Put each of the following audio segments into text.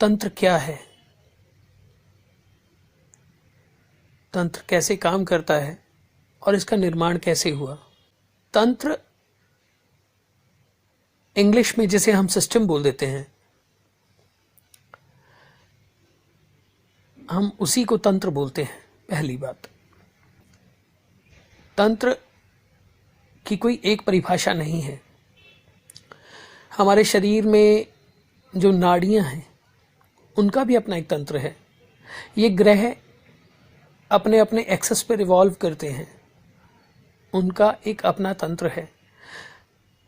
तंत्र क्या है, तंत्र कैसे काम करता है और इसका निर्माण कैसे हुआ। तंत्र इंग्लिश में जिसे हम सिस्टम बोल देते हैं, हम उसी को तंत्र बोलते हैं। पहली बात, तंत्र की कोई एक परिभाषा नहीं है। हमारे शरीर में जो नाड़ियां हैं उनका भी अपना एक तंत्र है। ये ग्रह अपने अपने एक्सेस पे रिवॉल्व करते हैं, उनका एक अपना तंत्र है।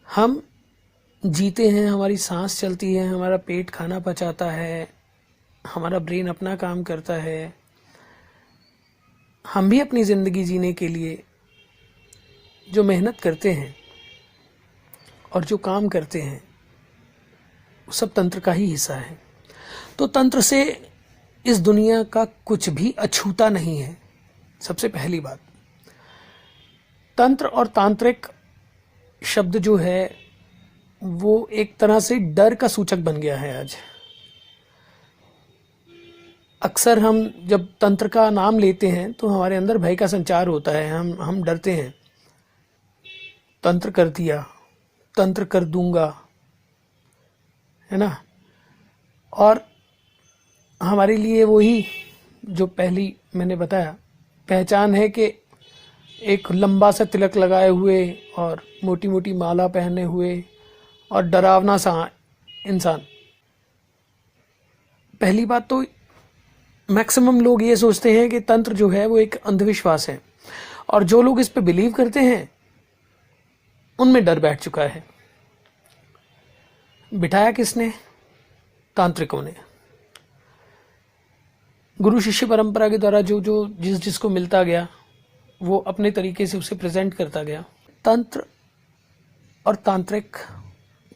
हम जीते हैं, हमारी सांस चलती है, हमारा पेट खाना पचाता है, हमारा ब्रेन अपना काम करता है। हम भी अपनी ज़िंदगी जीने के लिए जो मेहनत करते हैं और जो काम करते हैं वो सब तंत्र का ही हिस्सा है। तो तंत्र से इस दुनिया का कुछ भी अछूता नहीं है। सबसे पहली बात, तंत्र और तांत्रिक शब्द जो है वो एक तरह से डर का सूचक बन गया है आज। अक्सर हम जब तंत्र का नाम लेते हैं तो हमारे अंदर भय का संचार होता है, हम डरते हैं। तंत्र कर दिया, तंत्र कर दूंगा, है ना। और हमारे लिए वही जो पहली मैंने बताया पहचान है कि एक लंबा सा तिलक लगाए हुए और मोटी मोटी माला पहने हुए और डरावना सा इंसान। पहली बात तो मैक्सिमम लोग ये सोचते हैं कि तंत्र जो है वो एक अंधविश्वास है, और जो लोग इस पे बिलीव करते हैं उनमें डर बैठ चुका है। बिठाया किसने? तांत्रिकों ने। गुरु शिष्य परंपरा के द्वारा जो जो जिसको मिलता गया वो अपने तरीके से उसे प्रेजेंट करता गया। तंत्र और तांत्रिक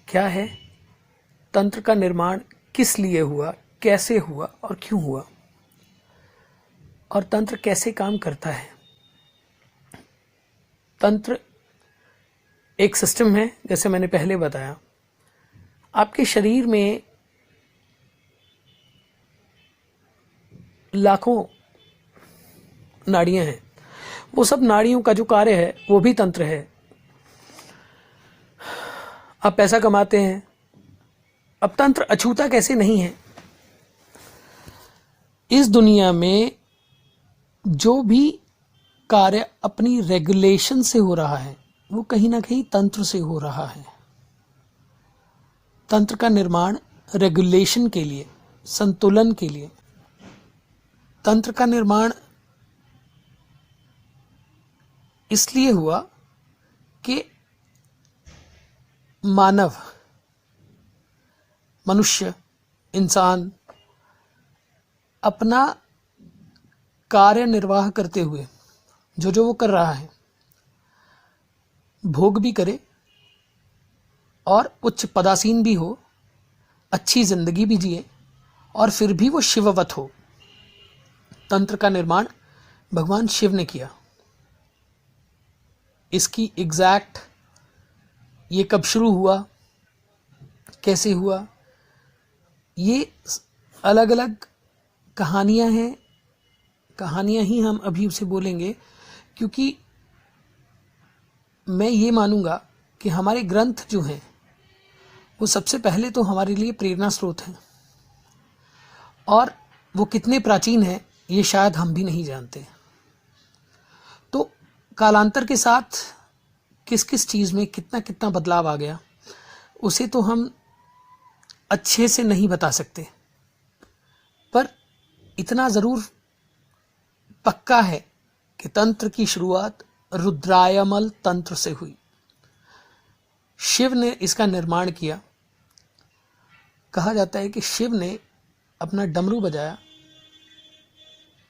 क्या है, तंत्र का निर्माण किस लिए हुआ, कैसे हुआ और क्यों हुआ, और तंत्र कैसे काम करता है। तंत्र एक सिस्टम है, जैसे मैंने पहले बताया। आपके शरीर में लाखों नाड़ियां हैं, वो सब नाड़ियों का जो कार्य है वो भी तंत्र है। आप पैसा कमाते हैं, अब तंत्र अछूता कैसे नहीं है। इस दुनिया में जो भी कार्य अपनी रेगुलेशन से हो रहा है वो कहीं ना कहीं तंत्र से हो रहा है। तंत्र का निर्माण रेगुलेशन के लिए, संतुलन के लिए। तंत्र का निर्माण इसलिए हुआ कि मानव, मनुष्य, इंसान अपना कार्य निर्वाह करते हुए जो जो वो कर रहा है भोग भी करे और उच्च पदासीन भी हो, अच्छी जिंदगी भी जिए और फिर भी वो शिववत हो। तंत्र का निर्माण भगवान शिव ने किया। इसकी एग्जैक्ट ये कब शुरू हुआ, कैसे हुआ, ये अलग अलग कहानियां हैं। कहानियां ही हम अभी उसे बोलेंगे, क्योंकि मैं ये मानूंगा कि हमारे ग्रंथ जो हैं वो सबसे पहले तो हमारे लिए प्रेरणा स्रोत हैं, और वो कितने प्राचीन हैं ये शायद हम भी नहीं जानते। तो कालांतर के साथ किस किस चीज़ में कितना कितना बदलाव आ गया उसे तो हम अच्छे से नहीं बता सकते, पर इतना ज़रूर पक्का है कि तंत्र की शुरुआत रुद्रायमल तंत्र से हुई। शिव ने इसका निर्माण किया। कहा जाता है कि शिव ने अपना डमरू बजाया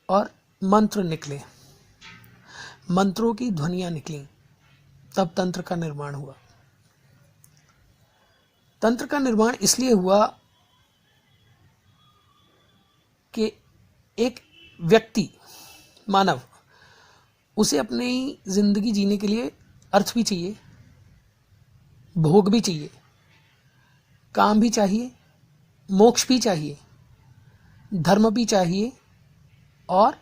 और मंत्र निकले, मंत्रों की ध्वनियां निकली, तब तंत्र का निर्माण हुआ। तंत्र का निर्माण इसलिए हुआ कि एक व्यक्ति, मानव, उसे अपनी जिंदगी जीने के लिए अर्थ भी चाहिए, भोग भी चाहिए, काम भी चाहिए, मोक्ष भी चाहिए, धर्म भी चाहिए और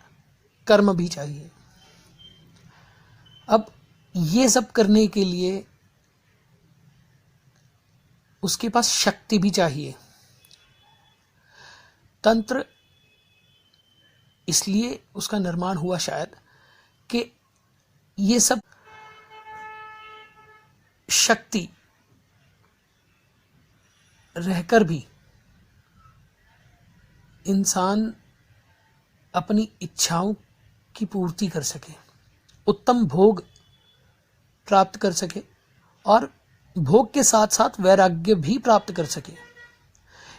कर्म भी चाहिए। अब ये सब करने के लिए उसके पास शक्ति भी चाहिए। तंत्र इसलिए उसका निर्माण हुआ शायद कि ये सब शक्ति रहकर भी इंसान अपनी इच्छाओं की पूर्ति कर सके, उत्तम भोग प्राप्त कर सके और भोग के साथ साथ वैराग्य भी प्राप्त कर सके।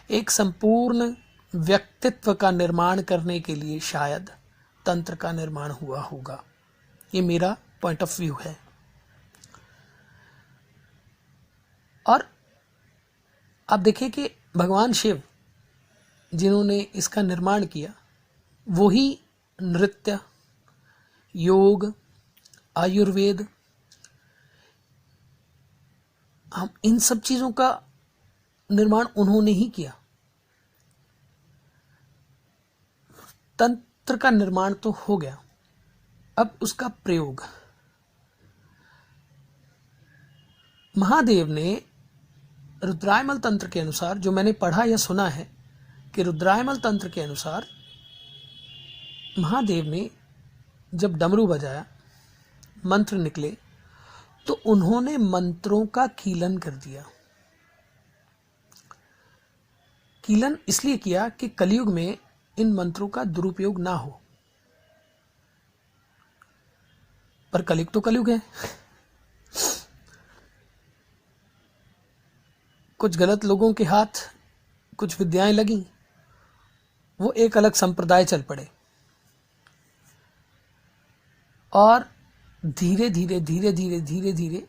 एक संपूर्ण व्यक्तित्व का निर्माण करने के लिए शायद तंत्र का निर्माण हुआ होगा। ये मेरा पॉइंट ऑफ व्यू है। और आप देखिए कि भगवान शिव जिन्होंने इसका निर्माण किया, वही नृत्य, योग, आयुर्वेद, हम इन सब चीजों का निर्माण उन्होंने ही किया। तंत्र का निर्माण तो हो गया, अब उसका प्रयोग। महादेव ने रुद्रायमल तंत्र के अनुसार, जो मैंने पढ़ा या सुना है कि रुद्रायमल तंत्र के अनुसार महादेव ने जब डमरू बजाया, मंत्र निकले, तो उन्होंने मंत्रों का कीलन कर दिया। कीलन इसलिए किया कि कलयुग में इन मंत्रों का दुरुपयोग ना हो। पर कलयुग तो कलयुग है, कुछ गलत लोगों के हाथ कुछ विद्याएं लगी, वो एक अलग संप्रदाय चल पड़े और धीरे धीरे धीरे धीरे धीरे धीरे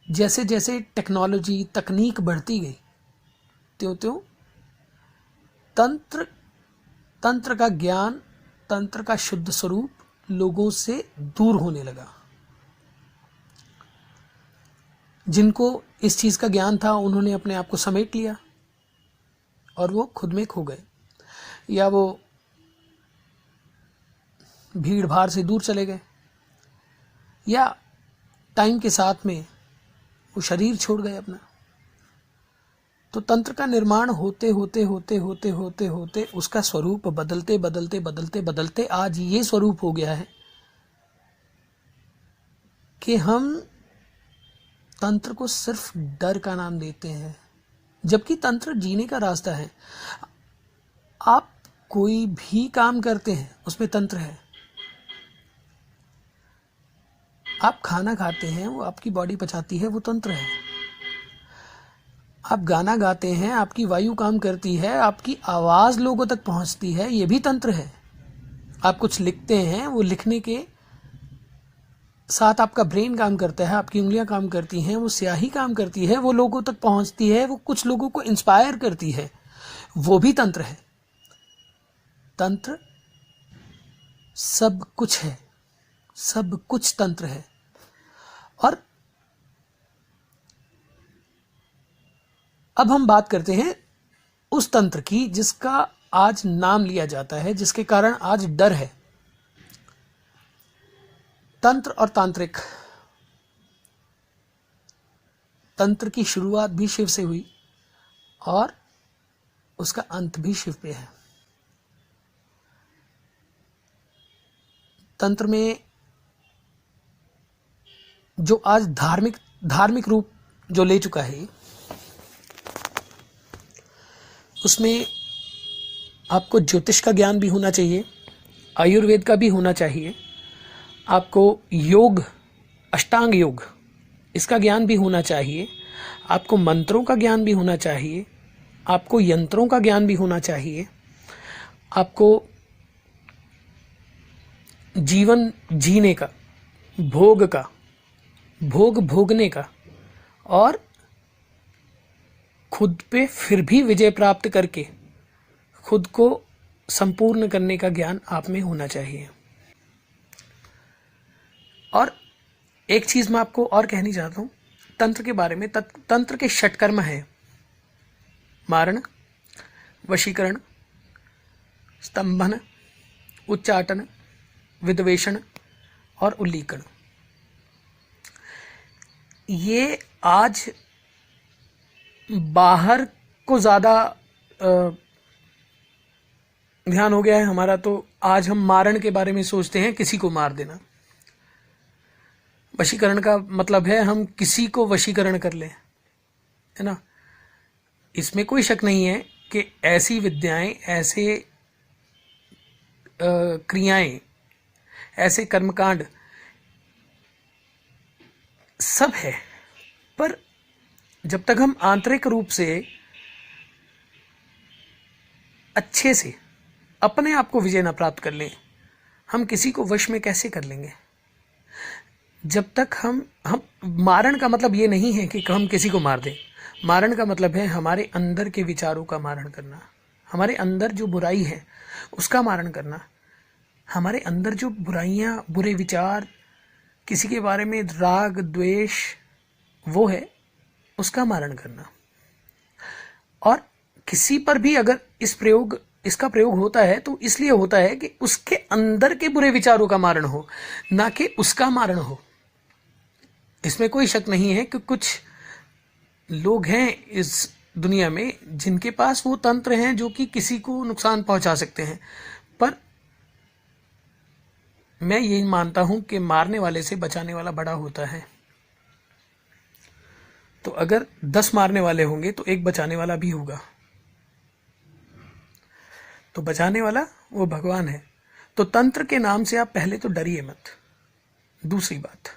जैसे जैसे टेक्नोलॉजी, तकनीक बढ़ती गई, त्यों त्यों तंत्र का ज्ञान, तंत्र का शुद्ध स्वरूप लोगों से दूर होने लगा। जिनको इस चीज का ज्ञान था, उन्होंने अपने आप को समेट लिया और वो खुद में खो गए, या वो भीड़ भाड़ से दूर चले गए, या टाइम के साथ में वो शरीर छोड़ गए अपना। तो तंत्र का निर्माण होते होते होते होते होते होते उसका स्वरूप बदलते बदलते बदलते बदलते आज ये स्वरूप हो गया है कि हम तंत्र को सिर्फ डर का नाम देते हैं, जबकि तंत्र जीने का रास्ता है। आप कोई भी काम करते हैं उसमें तंत्र है। आप खाना खाते हैं, वो आपकी बॉडी पचाती है, वो तंत्र है। आप गाना गाते हैं, आपकी वायु काम करती है, आपकी आवाज लोगों तक पहुंचती है, ये भी तंत्र है। आप कुछ लिखते हैं, वो लिखने के साथ आपका ब्रेन काम करता है, आपकी उंगलियां काम करती हैं, वो स्याही काम करती है, वो लोगों तक पहुंचती है, वो कुछ लोगों को इंस्पायर करती है, वो भी तंत्र है। तंत्र सब कुछ है, सब कुछ तंत्र है। और अब हम बात करते हैं उस तंत्र की जिसका आज नाम लिया जाता है, जिसके कारण आज डर है। तंत्र और तांत्रिक। तंत्र की शुरुआत भी शिव से हुई और उसका अंत भी शिव पे है। तंत्र में जो आज धार्मिक रूप जो ले चुका है, उसमें आपको ज्योतिष का ज्ञान भी होना चाहिए, आयुर्वेद का भी होना चाहिए, आपको योग, अष्टांग योग, इसका ज्ञान भी होना चाहिए, आपको मंत्रों का ज्ञान भी होना चाहिए, आपको यंत्रों का ज्ञान भी होना चाहिए, आपको जीवन जीने का, भोग भोगने का और खुद पे फिर भी विजय प्राप्त करके खुद को संपूर्ण करने का ज्ञान आप में होना चाहिए। और एक चीज मैं आपको और कहनी चाहता हूं तंत्र के बारे में। तंत्र के षटकर्म है: मारण, वशीकरण, स्तंभन, उच्चाटन, विद्वेषण और उल्लीकरण। ये आज बाहर को ज़्यादा ध्यान हो गया है हमारा, तो आज हम मारण के बारे में सोचते हैं, किसी को मार देना। वशीकरण का मतलब है हम किसी को वशीकरण कर लें, है ना। इसमें कोई शक नहीं है कि ऐसी विद्याएं, ऐसे क्रियाएं, ऐसे कर्मकांड सब है, पर जब तक हम आंतरिक रूप से अच्छे से अपने आप को विजय न प्राप्त कर लें, हम किसी को वश में कैसे कर लेंगे। जब तक हम मारण का मतलब ये नहीं है कि हम किसी को मार दें। मारण का मतलब है हमारे अंदर के विचारों का मारण करना, हमारे अंदर जो बुराई है उसका मारण करना, हमारे अंदर जो बुराइयां, बुरे विचार, किसी के बारे में राग द्वेष वो है, उसका मारण करना। और किसी पर भी अगर इसका प्रयोग होता है तो इसलिए होता है कि उसके अंदर के बुरे विचारों का मारण हो, ना कि उसका मारण हो। इसमें कोई शक नहीं है कि कुछ लोग हैं इस दुनिया में जिनके पास वो तंत्र हैं जो कि किसी को नुकसान पहुंचा सकते हैं, पर मैं यही मानता हूं कि मारने वाले से बचाने वाला बड़ा होता है। तो अगर 10 मारने वाले होंगे तो एक बचाने वाला भी होगा, तो बचाने वाला वो भगवान है। तो तंत्र के नाम से आप पहले तो डरिए मत। दूसरी बात,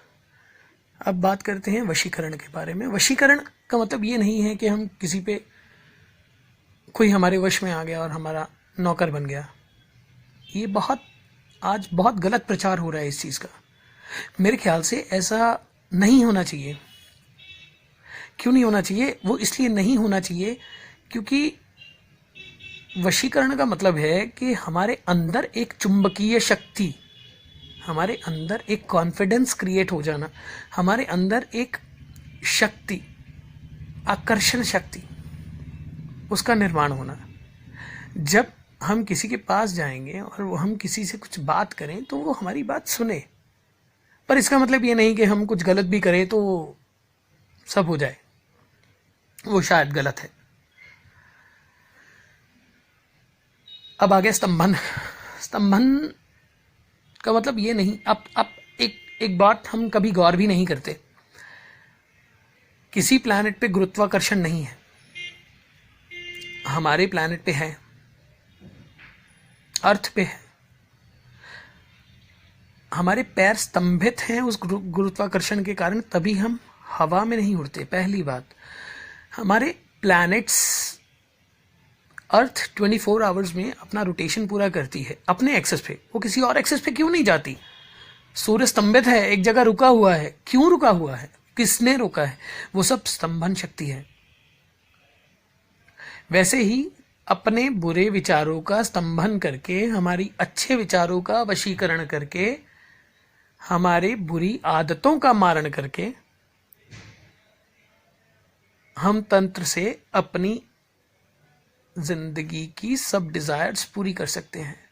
अब बात करते हैं वशीकरण के बारे में। वशीकरण का मतलब ये नहीं है कि हम किसी पे, कोई हमारे वश में आ गया और हमारा नौकर बन गया। ये आज बहुत गलत प्रचार हो रहा है इस चीज का। मेरे ख्याल से ऐसा नहीं होना चाहिए। क्यों नहीं होना चाहिए? वो इसलिए नहीं होना चाहिए क्योंकि वशीकरण का मतलब है कि हमारे अंदर एक चुंबकीय शक्ति, हमारे अंदर एक कॉन्फिडेंस क्रिएट हो जाना, हमारे अंदर एक शक्ति, आकर्षण शक्ति, उसका निर्माण होना। जब हम किसी के पास जाएंगे और वो हम किसी से कुछ बात करें तो वो हमारी बात सुने, पर इसका मतलब ये नहीं कि हम कुछ गलत भी करें तो सब हो जाए, वो शायद गलत है। अब आ गया स्तंभन। स्तंभन का मतलब ये नहीं, अब एक बात हम कभी गौर भी नहीं करते। किसी प्लैनेट पे गुरुत्वाकर्षण नहीं है, हमारे प्लैनेट पे है, अर्थ पे है। हमारे पैर स्तंभित हैं उस गुरुत्वाकर्षण के कारण, तभी हम हवा में नहीं उड़ते। पहली बात, हमारे प्लैनेट्स, अर्थ 24 आवर्स में अपना रोटेशन पूरा करती है अपने एक्सेस पे, वो किसी और एक्सेस पे क्यों नहीं जाती? सूर्य स्तंभित है, एक जगह रुका हुआ है, क्यों रुका हुआ है, किसने रोका है? वो सब स्तंभन शक्ति है। वैसे ही अपने बुरे विचारों का स्तंभन करके, हमारी अच्छे विचारों का वशीकरण करके, हमारे बुरी आदतों का मारण करके हम तंत्र से अपनी जिंदगी की सब डिजायर्स पूरी कर सकते हैं।